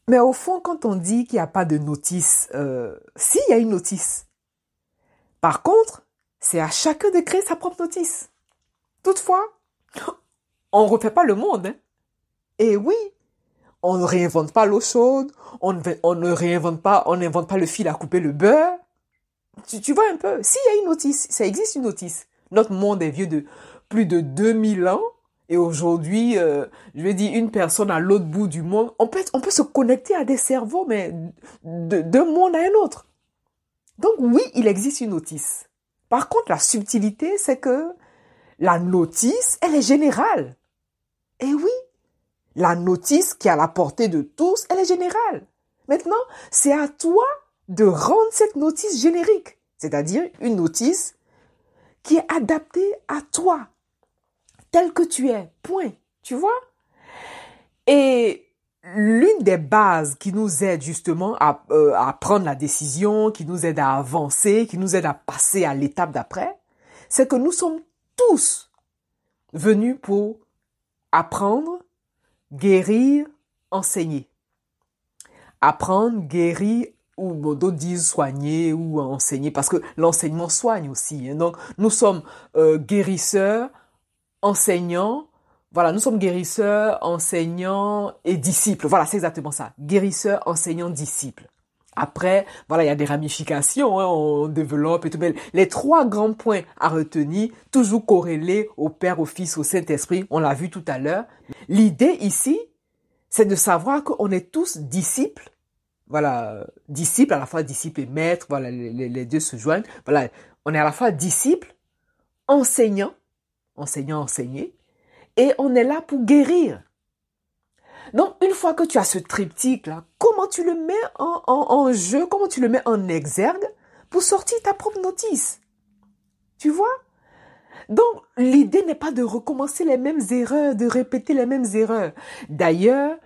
Mais au fond, quand on dit qu'il n'y a pas de notice, si, il y a une notice. Par contre, c'est à chacun de créer sa propre notice. Toutefois, on ne refait pas le monde. Hein. Et oui, on ne réinvente pas l'eau chaude, on ne réinvente pas, on n'invente pas le fil à couper le beurre. Tu vois un peu, s'il y a une notice, ça existe une notice. Notre monde est vieux de plus de 2000 ans. Et aujourd'hui, je vais dire, une personne à l'autre bout du monde, on peut se connecter à des cerveaux, mais d'un monde à un autre. Donc oui, il existe une notice. Par contre, la subtilité, c'est que la notice, elle est générale. Et oui, la notice qui est à la portée de tous, elle est générale. Maintenant, c'est à toi de rendre cette notice générique, c'est-à-dire une notice qui est adaptée à toi, tel que tu es, point, tu vois? Et l'une des bases qui nous aide justement à prendre la décision, qui nous aide à avancer, qui nous aide à passer à l'étape d'après, c'est que nous sommes tous venus pour apprendre, guérir, enseigner. Apprendre, guérir, ou d'autres disent soigner ou enseigner, parce que l'enseignement soigne aussi. Hein. Donc, nous sommes guérisseurs, enseignants, voilà, nous sommes guérisseurs, enseignants et disciples. Voilà, c'est exactement ça. Guérisseurs, enseignants, disciples. Après, voilà, il y a des ramifications, hein, on développe et tout. Mais les trois grands points à retenir, toujours corrélés au Père, au Fils, au Saint-Esprit, on l'a vu tout à l'heure. L'idée ici, c'est de savoir qu'on est tous disciples. Voilà, disciples, à la fois disciples et maîtres, voilà, les deux se joignent. Voilà, on est à la fois disciples, enseignants, enseignés, et on est là pour guérir. Donc, une fois que tu as ce triptyque-là, comment tu le mets en jeu, comment tu le mets en exergue pour sortir ta propre notice? Tu vois? Donc, l'idée n'est pas de recommencer les mêmes erreurs, de répéter les mêmes erreurs. D'ailleurs,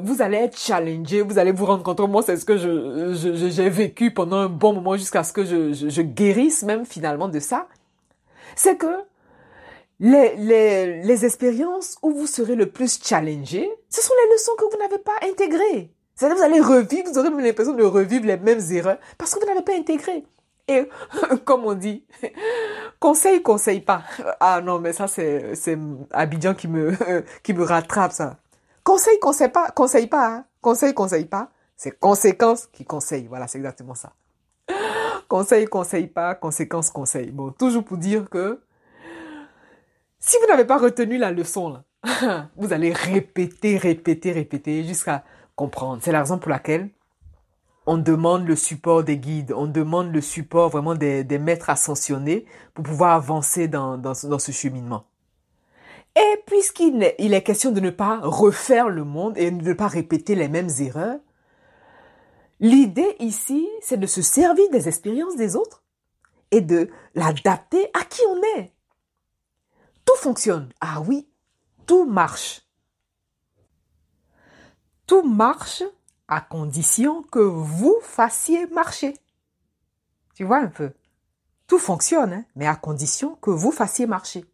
vous allez être challengé, vous allez vous rendre compte, moi c'est ce que j'ai vécu pendant un bon moment jusqu'à ce que je guérisse même finalement de ça, c'est que les expériences où vous serez le plus challengé, ce sont les leçons que vous n'avez pas intégrées. C'est-à-dire vous allez revivre, vous aurez l'impression de revivre les mêmes erreurs parce que vous n'avez pas intégré. Et comme on dit, conseille pas. Ah non, mais ça c'est Abidjan qui me rattrape ça. Conseille pas, hein. Conseille pas. C'est conséquence qui conseille. Voilà, c'est exactement ça. Conseille pas, conséquence conseille. Bon, toujours pour dire que si vous n'avez pas retenu la leçon là, vous allez répéter jusqu'à comprendre. C'est la raison pour laquelle on demande le support des guides, on demande le support vraiment des maîtres ascensionnés pour pouvoir avancer dans ce cheminement. Et il est question de ne pas refaire le monde et de ne pas répéter les mêmes erreurs, l'idée ici, c'est de se servir des expériences des autres et de l'adapter à qui on est. Tout fonctionne. Ah oui, tout marche. Tout marche à condition que vous fassiez marcher. Tu vois un peu? Tout fonctionne, hein, mais à condition que vous fassiez marcher.